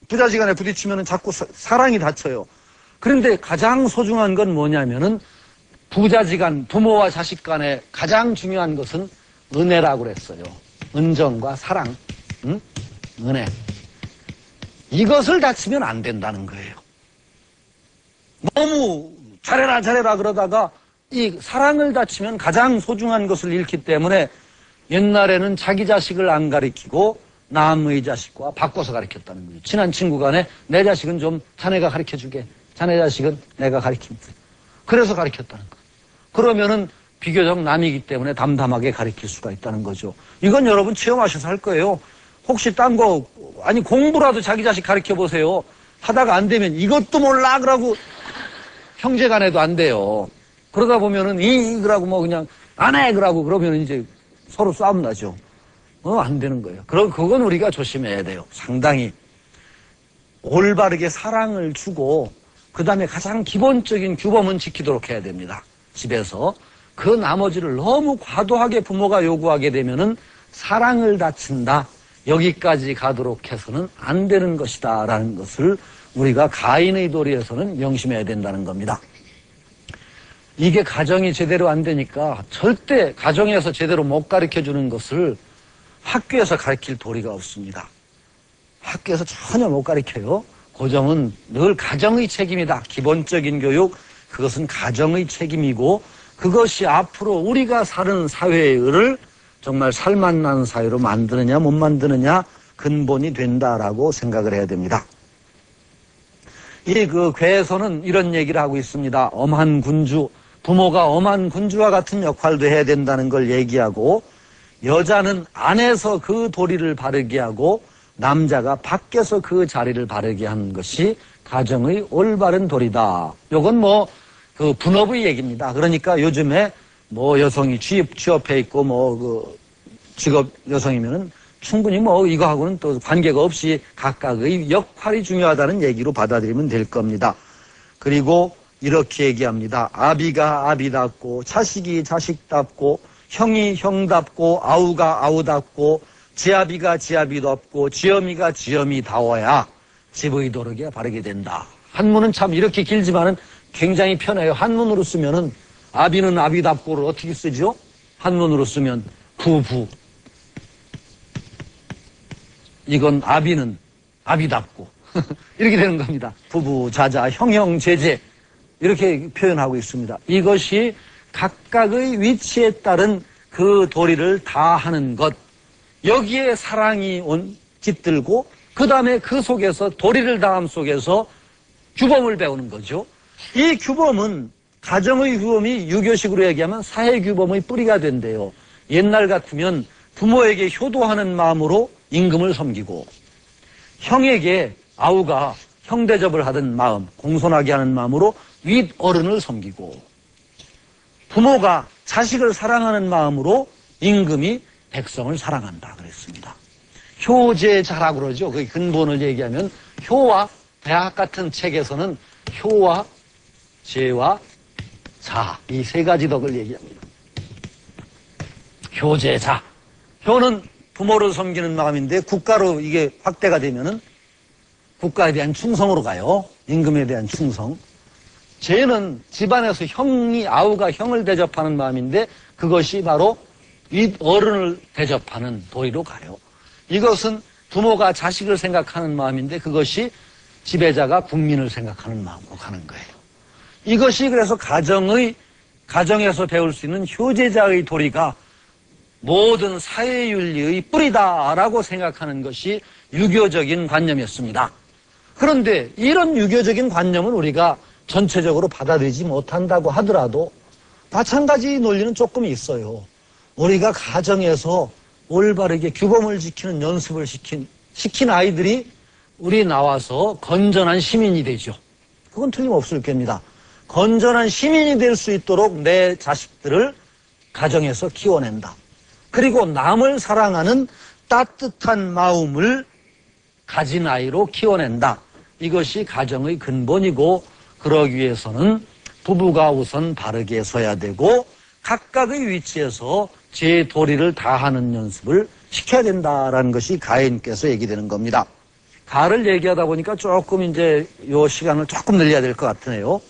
부자지간에 부딪히면 자꾸 사랑이 닫혀요. 그런데 가장 소중한 건 뭐냐면은 부자지간, 부모와 자식 간에 가장 중요한 것은 은혜라고 그랬어요. 은정과 사랑, 응? 은혜. 이것을 다치면 안 된다는 거예요. 너무 잘해라 그러다가 이 사랑을 다치면 가장 소중한 것을 잃기 때문에 옛날에는 자기 자식을 안 가리키고 남의 자식과 바꿔서 가르쳤다는 거예요. 친한 친구 간에 내 자식은 좀 자네가 가르쳐주게. 자네 자식은 내가 가르칩니다. 그래서 가르쳤다는 거예요. 그러면은 비교적 남이기 때문에 담담하게 가르칠 수가 있다는 거죠. 이건 여러분 체험하셔서 할 거예요. 혹시 딴 거, 아니 공부라도 자기 자식 가르쳐 보세요. 하다가 안 되면 이것도 몰라 그러고 형제 간에도 안 돼요. 그러다 보면은 그러고 뭐 그냥 안 해 그러고 그러면 이제 서로 싸움 나죠. 안 되는 거예요. 그건 우리가 조심해야 돼요. 상당히 올바르게 사랑을 주고 그 다음에 가장 기본적인 규범은 지키도록 해야 됩니다. 집에서. 그 나머지를 너무 과도하게 부모가 요구하게 되면은 사랑을 다친다. 여기까지 가도록 해서는 안 되는 것이다 라는 것을 우리가 가인의 도리에서는 명심해야 된다는 겁니다. 이게 가정이 제대로 안 되니까 절대 가정에서 제대로 못 가르쳐주는 것을 학교에서 가르칠 도리가 없습니다. 학교에서 전혀 못 가르쳐요. 고정은 늘 가정의 책임이다. 기본적인 교육, 그것은 가정의 책임이고 그것이 앞으로 우리가 사는 사회를 정말 살맛나는 사회로 만드느냐 못 만드느냐 근본이 된다라고 생각을 해야 됩니다. 그 괴에서는 이런 얘기를 하고 있습니다. 엄한 군주, 부모가 엄한 군주와 같은 역할도 해야 된다는 걸 얘기하고 여자는 안에서 그 도리를 바르게 하고 남자가 밖에서 그 자리를 바르게 하는 것이 가정의 올바른 도리다. 요건 그 분업의 얘기입니다. 그러니까 요즘에 여성이 취업해 있고 직업 여성이면은 충분히 이거하고는 또 관계가 없이 각각의 역할이 중요하다는 얘기로 받아들이면 될 겁니다. 그리고 이렇게 얘기합니다. 아비가 아비답고 자식이 자식답고 형이 형답고 아우가 아우답고 지아비가 지아비답고 지엄이가 지엄이다워야 집의 도르게 바르게 된다. 한문은 참 이렇게 길지만은 굉장히 편해요. 한문으로 쓰면은 아비는 아비답고를 어떻게 쓰죠? 한문으로 쓰면 부부. 이건 아비는 아비답고 이렇게 되는 겁니다. 부부, 자자, 형형, 제제 이렇게 표현하고 있습니다. 이것이 각각의 위치에 따른 그 도리를 다 하는 것. 여기에 사랑이 깃들고 그 다음에 그 속에서 도리를 다함 속에서 규범을 배우는 거죠. 이 규범은 가정의 규범이 유교식으로 얘기하면 사회규범의 뿌리가 된대요. 옛날 같으면 부모에게 효도하는 마음으로 임금을 섬기고 형에게 아우가 형 대접을 하던 마음, 공손하게 하는 마음으로 윗 어른을 섬기고 부모가 자식을 사랑하는 마음으로 임금이 백성을 사랑한다 그랬습니다. 효제자라고 그러죠. 그 근본을 얘기하면 효와 대학 같은 책에서는 효와 제와 자, 이 세 가지 덕을 얘기합니다. 효제자. 효는 부모를 섬기는 마음인데 국가로 이게 확대가 되면은 국가에 대한 충성으로 가요. 임금에 대한 충성. 제는 집안에서 아우가 형을 대접하는 마음인데 그것이 바로 윗 어른을 대접하는 도리로 가요. 이것은 부모가 자식을 생각하는 마음인데 그것이 지배자가 국민을 생각하는 마음으로 가는 거예요. 이것이 그래서 가정에서 배울 수 있는 효제자의 도리가 모든 사회윤리의 뿌리다라고 생각하는 것이 유교적인 관념이었습니다. 그런데 이런 유교적인 관념을 우리가 전체적으로 받아들이지 못한다고 하더라도 마찬가지 논리는 조금 있어요. 우리가 가정에서 올바르게 규범을 지키는 연습을 시킨 아이들이 우리 나와서 건전한 시민이 되죠. 그건 틀림없을 겁니다. 건전한 시민이 될 수 있도록 내 자식들을 가정에서 키워낸다. 그리고 남을 사랑하는 따뜻한 마음을 가진 아이로 키워낸다. 이것이 가정의 근본이고 그러기 위해서는 부부가 우선 바르게 서야 되고 각각의 위치에서 제 도리를 다하는 연습을 시켜야 된다라는 것이 가인께서 얘기되는 겁니다. 가를 얘기하다 보니까 조금 이제 요 시간을 조금 늘려야 될 것 같으네요.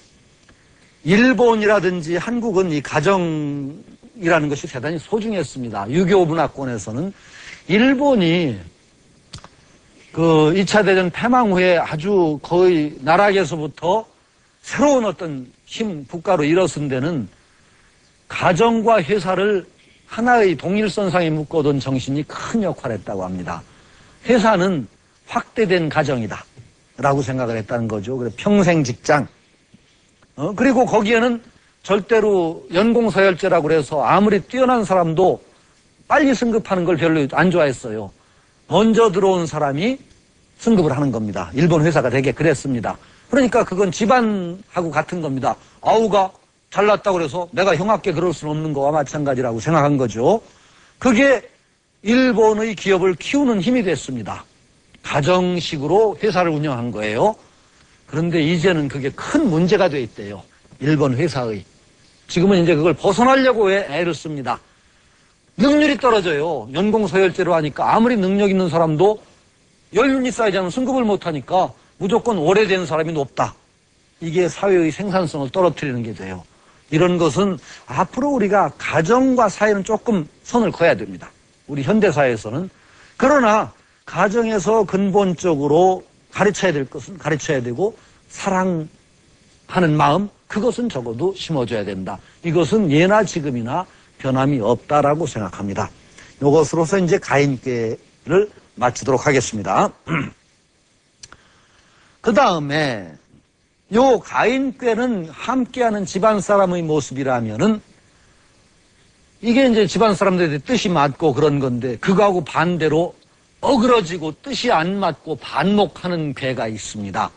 일본이라든지 한국은 이 가정이라는 것이 대단히 소중했습니다. 유교 문화권에서는 일본이 그 2차 대전 패망 후에 아주 거의 나락에서부터 새로운 어떤 국가로 일어선 데는 가정과 회사를 하나의 동일선상에 묶어둔 정신이 큰 역할을 했다고 합니다. 회사는 확대된 가정이다 라고 생각을 했다는 거죠. 그래서 평생 직장. 그리고 거기에는 절대로 연공서열제라고 그래서 아무리 뛰어난 사람도 빨리 승급하는 걸 별로 안 좋아했어요. 먼저 들어온 사람이 승급을 하는 겁니다. 일본 회사가 되게 그랬습니다. 그러니까 그건 집안하고 같은 겁니다. 아우가 잘났다고 그래서 내가 형한테 그럴 수는 없는 거와 마찬가지라고 생각한 거죠. 그게 일본의 기업을 키우는 힘이 됐습니다. 가정식으로 회사를 운영한 거예요. 그런데 이제는 그게 큰 문제가 돼 있대요. 일본 회사의. 지금은 이제 그걸 벗어나려고 애를 씁니다. 능률이 떨어져요. 연공서열제로 하니까 아무리 능력 있는 사람도 연륜이 쌓이지 않으면 승급을 못하니까 무조건 오래된 사람이 높다. 이게 사회의 생산성을 떨어뜨리는 게 돼요. 이런 것은 앞으로 우리가 가정과 사회는 조금 선을 그어야 됩니다. 우리 현대사회에서는. 그러나 가정에서 근본적으로 가르쳐야 될 것은 가르쳐야 되고 사랑하는 마음 그것은 적어도 심어줘야 된다. 이것은 예나 지금이나 변함이 없다라고 생각합니다. 이것으로서 이제 가인께를 마치도록 하겠습니다. 그 다음에 요 가인꾀는 함께하는 집안 사람의 모습이라면은 이게 이제 집안 사람들의 뜻이 맞고 그런 건데 그거하고 반대로 어그러지고 뜻이 안 맞고 반목하는 꾀가 있습니다.